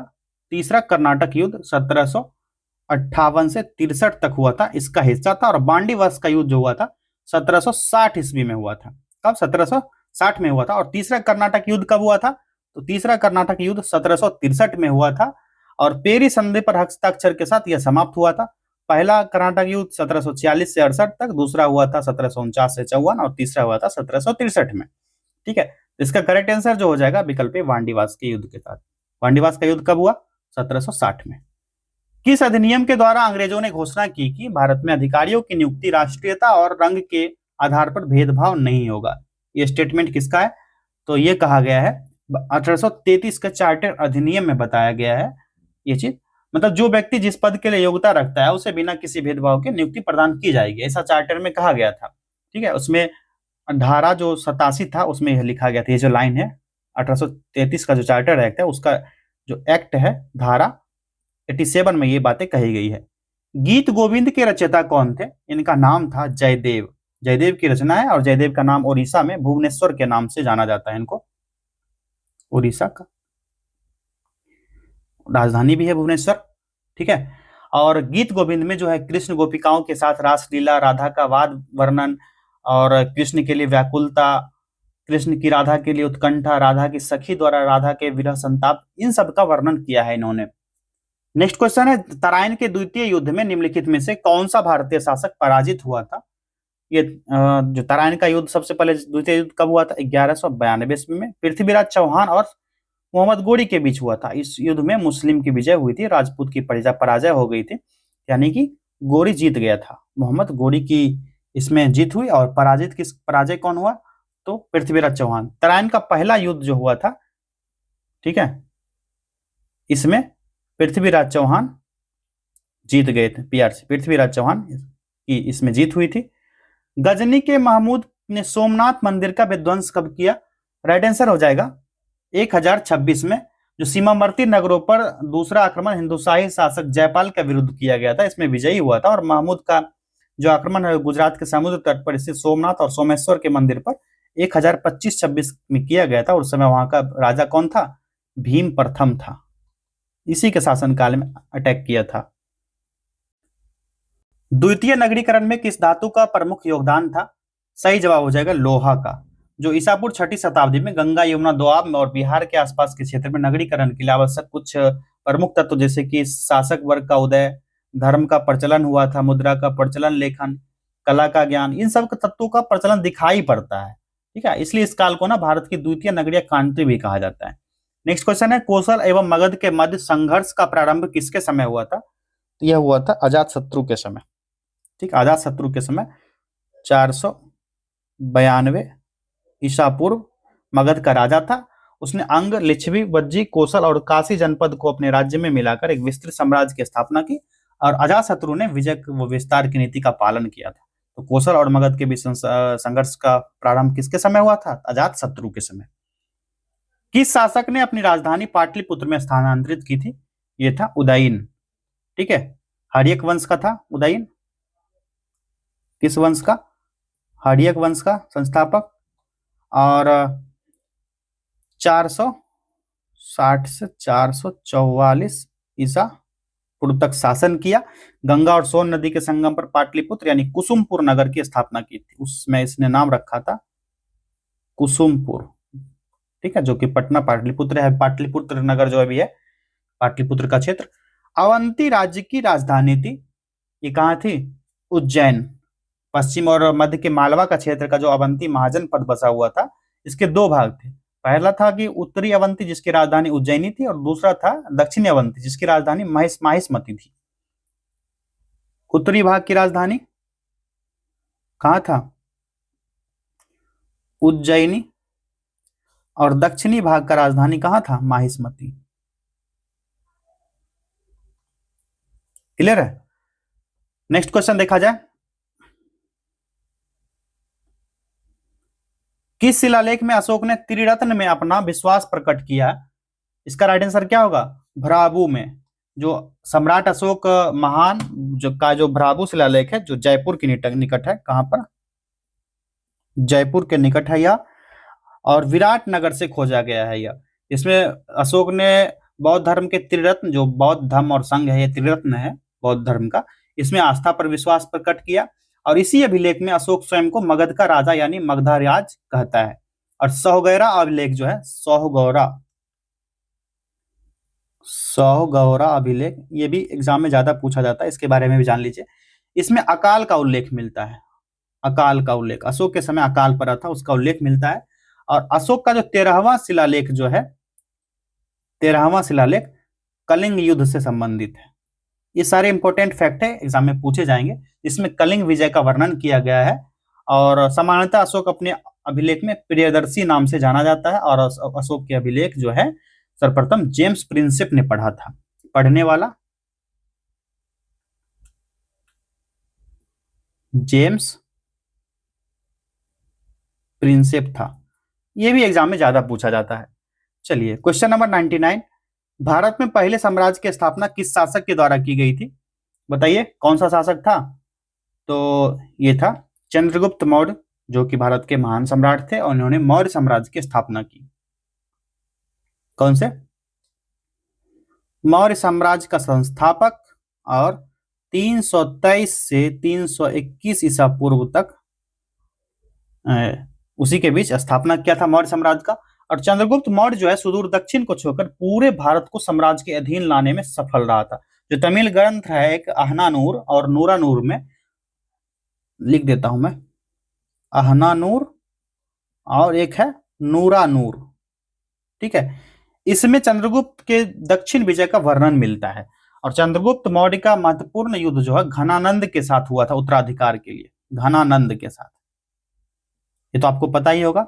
तीसरा कर्नाटक युद्ध 1758 से 63 तक हुआ था, इसका हिस्सा था। और वांडीवास का युद्ध जो हुआ था 1760 ईस्वी में हुआ था। कब? 1760 में हुआ था। और तीसरा कर्नाटक युद्ध कब हुआ था? तो तीसरा कर्नाटक युद्ध 1763 में हुआ था, और पेरिस संधि पर हस्ताक्षर के साथ यह समाप्त हुआ था। पहला कर्नाटक युद्ध 1746 से 68 तक, दूसरा हुआ था 1749 से 54, और तीसरा हुआ था 1763 में। ठीक है, इसका करेक्ट आंसर जो हो जाएगा विकल्प ए, वांडीवास के युद्ध के साथ। वांडीवास का युद्ध कब हुआ? 1760 में। किस अधिनियम के द्वारा अंग्रेजों ने घोषणा की कि भारत में अधिकारियों की नियुक्ति राष्ट्रीयता और रंग के आधार पर भेदभाव नहीं होगा? यह स्टेटमेंट किसका है? तो यह कहा गया है 1833 के चार्टर अधिनियम में बताया गया है ये चीज। मतलब जो व्यक्ति जिस पद के लिए योग्यता रखता है उसे बिना किसी भेदभाव के नियुक्ति प्रदान की जाएगी, ऐसा चार्टर में कहा गया था। ठीक है, उसमें धारा जो 87 था उसमें यह लिखा गया था। ये जो लाइन है 1833 का जो चार्टर एक्ट है, उसका जो एक्ट है धारा 87 में ये बातें कही गई है। गीत गोविंद के रचयिता कौन थे? इनका नाम था जयदेव। जयदेव की रचना है, और जयदेव का नाम उड़ीसा में भुवनेश्वर के नाम से जाना जाता है। इनको उड़ीसा का राजधानी भी है भुवनेश्वर। ठीक है, और गीत गोविंद में जो है कृष्ण गोपिकाओं के साथ रासलीला, राधा का वाद वर्णन, और कृष्ण के लिए व्याकुलता, कृष्ण की राधा के लिए उत्कंठा, राधा की सखी द्वारा राधा के विरह संताप, इन सब का वर्णन किया है इन्होंने। नेक्स्ट क्वेश्चन है, तराइन के द्वितीय युद्ध में निम्नलिखित में से कौन सा भारतीय शासक पराजित हुआ था? ये जो तराइन का युद्ध सबसे पहले द्वितीय युद्ध कब हुआ था? 1192 ईस्वी में पृथ्वीराज चौहान और मोहम्मद गोरी के बीच हुआ था। इस युद्ध में मुस्लिम की विजय हुई थी, राजपूत की पराजय हो गई थी, यानी कि गोरी जीत गया था। मोहम्मद गोरी की इसमें जीत हुई, और पराजय कौन हुआ? तो पृथ्वीराज चौहान। तराइन का पहला युद्ध जो हुआ था, ठीक है, इसमें पृथ्वीराज चौहान जीत गए थे। पीआरसी पृथ्वीराज चौहान की इसमें जीत हुई थी। गजनी के महमूद ने सोमनाथ मंदिर का विध्वंस कब किया? राइट आंसर हो जाएगा 1026 में, जो सीमावर्ती नगरों पर दूसरा आक्रमण हिंदुशाही शासक जयपाल के विरुद्ध किया गया था, इसमें विजयी हुआ था। और महमूद का जो आक्रमण है गुजरात के समुद्र तट पर स्थित सोमनाथ और सोमेश्वर के मंदिर पर 1025-26 में किया गया था। उस समय वहां का राजा कौन था? भीम प्रथम था, इसी के शासनकाल में अटैक किया था। द्वितीय नगरीकरण में किस धातु का प्रमुख योगदान था? सही जवाब हो जाएगा लोहा का, जो ईसापुर 6ठी शताब्दी में गंगा यमुना दोआब में और बिहार के आसपास के क्षेत्र में नगरीकरण के लिए आवश्यक कुछ प्रमुख तत्व जैसे कि शासक वर्ग का उदय, धर्म का प्रचलन हुआ था, मुद्रा का प्रचलन, लेखन, कला का ज्ञान, इन सब तत्वों का प्रचलन दिखाई पड़ता है। ठीक है, इसलिए इस काल को ना भारत की द्वितीय नगरीय क्रांति भी कहा जाता है। नेक्स्ट क्वेश्चन है, कोसल एवं मगध के मध्य संघर्ष का प्रारंभ किसके समय हुआ था? तो यह हुआ था अजात शत्रु के समय। ठीक, अजात शत्रु के समय 492 ईसा पूर्व। मगध का राजा था, उसने अंग, लिच्छवी, वज्जी, कौशल और काशी जनपद को अपने राज्य में मिलाकर एक विस्तृत साम्राज्य की स्थापना की, और अजातशत्रु ने विजय व विस्तार की नीति का पालन किया था। तो कौशल और मगध के बीच संघर्ष का प्रारंभ किसके समय हुआ था? अजातशत्रु के समय। किस शासक ने अपनी राजधानी पाटलिपुत्र में स्थानांतरित की थी? ये था उदयन। ठीक है, हर्यक वंश का था उदयन। किस वंश का? हर्यक वंश का संस्थापक। और 460 से 444 ईसा पूर्व तक शासन किया। गंगा और सोन नदी के संगम पर पाटलिपुत्र यानी कुसुमपुर नगर की स्थापना की थी। उसमें इसने नाम रखा था कुसुमपुर। ठीक है, जो कि पटना पाटलिपुत्र है। पाटलिपुत्र नगर जो अभी है पाटलिपुत्र का क्षेत्र। अवंती राज्य की राजधानी थी, ये कहाँ थी? उज्जैन। पश्चिम और मध्य के मालवा का क्षेत्र का जो अवंती महाजन पद बसा हुआ था, इसके दो भाग थे। पहला था कि उत्तरी अवंती जिसकी राजधानी उज्जैनी थी, और दूसरा था दक्षिणी अवंती जिसकी राजधानी माहिष्मती थी। उत्तरी भाग की राजधानी कहाँ था? उज्जैनी। और दक्षिणी भाग का राजधानी कहाँ था? माहिष्मती। क्लियर है? नेक्स्ट क्वेश्चन देखा जाए, किस शिलालेख में अशोक ने त्रिरत्न में अपना विश्वास प्रकट किया? इसका राइट आंसर क्या होगा? भ्राबू में। जो सम्राट अशोक महान जो भ्राबू शिलालेख है, जो जयपुर के निकट है। कहां पर? जयपुर के निकट है यह, और विराट नगर से खोजा गया है यह। इसमें अशोक ने बौद्ध धर्म के त्रिरत्न, जो बौद्ध धर्म और संघ है, ये त्रिरत्न है बौद्ध धर्म का, इसमें आस्था पर विश्वास प्रकट किया। और इसी अभिलेख में अशोक स्वयं को मगध का राजा यानी मगधराज कहता है। और सौगौरा अभिलेख जो है, सौगौरा अभिलेख, ये भी एग्जाम में ज्यादा पूछा जाता है, इसके बारे में भी जान लीजिए। इसमें अकाल का उल्लेख मिलता है। अकाल का उल्लेख, अशोक के समय अकाल पड़ा था, उसका उल्लेख मिलता है। और अशोक का जो 13वां शिलालेख जो है, 13वां शिलालेख कलिंग युद्ध से संबंधित है। ये सारे इंपॉर्टेंट फैक्ट है, एग्जाम में पूछे जाएंगे। इसमें कलिंग विजय का वर्णन किया गया है। और सामान्यतः अशोक अपने अभिलेख में प्रियदर्शी नाम से जाना जाता है। और अशोक के अभिलेख जो है सर्वप्रथम जेम्स प्रिंसेप ने पढ़ा था। पढ़ने वाला जेम्स प्रिंसेप था। यह भी एग्जाम में ज्यादा पूछा जाता है। चलिए, क्वेश्चन नंबर 99, भारत में पहले साम्राज्य की स्थापना किस शासक के द्वारा की गई थी? बताइए, कौन सा शासक था? तो ये था चंद्रगुप्त मौर्य, जो कि भारत के महान सम्राट थे, और उन्होंने मौर्य साम्राज्य की स्थापना की। कौन से? मौर्य साम्राज्य का संस्थापक, और 323 से 321 ईसा पूर्व तक उसी के बीच स्थापना किया था मौर्य साम्राज्य का। और चंद्रगुप्त मौर्य जो है सुदूर दक्षिण को छोड़कर पूरे भारत को साम्राज्य के अधीन लाने में सफल रहा था। जो तमिल ग्रंथ है एक अहनानूर और नूरानूर में, लिख देता हूं मैं, अहनानूर और एक है नूरानूर। ठीक है, इसमें चंद्रगुप्त के दक्षिण विजय का वर्णन मिलता है। और चंद्रगुप्त मौर्य का महत्वपूर्ण युद्ध जो है घनानंद के साथ हुआ था, उत्तराधिकार के लिए, घनानंद के साथ। ये तो आपको पता ही होगा,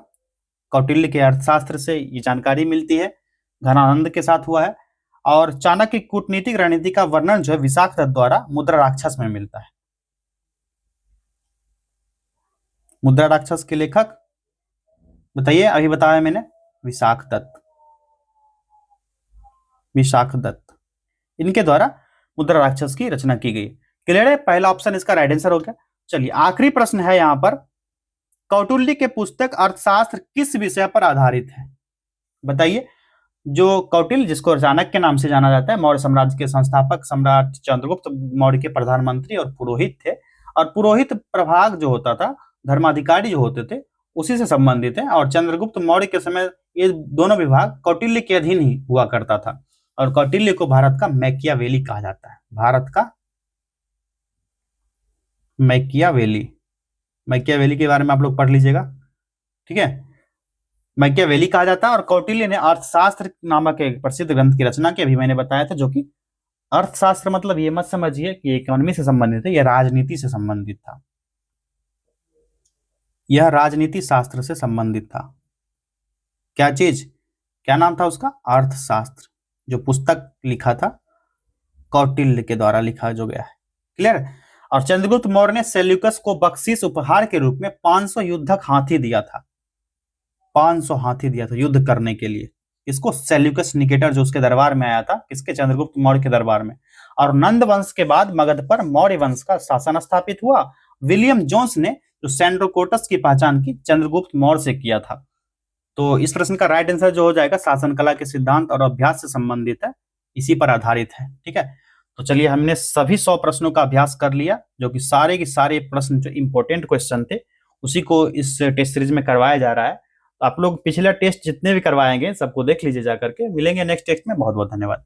कौटिल्य के अर्थशास्त्र से ये जानकारी मिलती है, घनानंद के साथ हुआ है। और चाणक्य की कूटनीतिक रणनीति का वर्णन जो है विशाख दत्त द्वारा मुद्रा राक्षस में मिलता है। मुद्रा राक्षस के लेखक बताइए, अभी बताया मैंने, विशाख दत्त। विशाख दत्त, इनके द्वारा मुद्रा राक्षस की रचना की गई। क्लियर है? पहला ऑप्शन इसका राइट आंसर हो गया। चलिए, आखिरी प्रश्न है यहां पर, कौटिल्य के पुस्तक अर्थशास्त्र किस विषय पर आधारित है? बताइए। जो कौटिल्य, जिसको चाणक्य के नाम से जाना जाता है, मौर्य साम्राज्य के संस्थापक सम्राट चंद्रगुप्त मौर्य के प्रधानमंत्री और पुरोहित थे। और पुरोहित प्रभाग जो होता था, धर्माधिकारी जो होते थे, उसी से संबंधित है। और चंद्रगुप्त मौर्य के समय ये दोनों विभाग कौटिल्य के अधीन ही हुआ करता था। और कौटिल्य को भारत का मैकियावेली कहा जाता है। भारत का मैकियावेली, मैकियावेली के बारे में आप लोग पढ़ लीजिएगा, ठीक है। मैकियावेली कहा जाता है और कौटिल्य ने अर्थशास्त्र नामक एक प्रसिद्ध ग्रंथ की रचना की, अभी मैंने बताया था, जो कि अर्थशास्त्र मतलब ये मत समझिए कि इकोनॉमी से संबंधित है, यह राजनीति से संबंधित था, यह राजनीति शास्त्र से संबंधित था। क्या चीज, क्या नाम था उसका? अर्थशास्त्र, जो पुस्तक लिखा था कौटिल्य के द्वारा लिखा जो गया है। क्लियर? और चंद्रगुप्त मौर्य ने सेल्यूकस को बख्शीश उपहार के रूप में 500 युद्धक हाथी दिया था, 500 हाथी दिया था युद्ध करने के लिए। इसको सेल्यूकस निकेटर जो उसके दरबार में आया था, किसके? चंद्रगुप्त मौर्य के दरबार में। और नंद वंश के बाद मगध पर मौर्य वंश का शासन स्थापित हुआ। विलियम जोन्स ने जो सैंड्रोकोटस की पहचान की चंद्रगुप्त मौर्य से किया था। तो इस प्रश्न का राइट आंसर जो हो जाएगा, शासन कला के सिद्धांत और अभ्यास से संबंधित है, इसी पर आधारित है, ठीक है। तो चलिए, हमने सभी 100 प्रश्नों का अभ्यास कर लिया, जो कि सारे के सारे प्रश्न जो इंपॉर्टेंट क्वेश्चन थे उसी को इस टेस्ट सीरीज में करवाया जा रहा है। तो आप लोग पिछला टेस्ट जितने भी करवाएंगे सबको देख लीजिए जा करके। मिलेंगे नेक्स्ट टेस्ट में। बहुत बहुत धन्यवाद।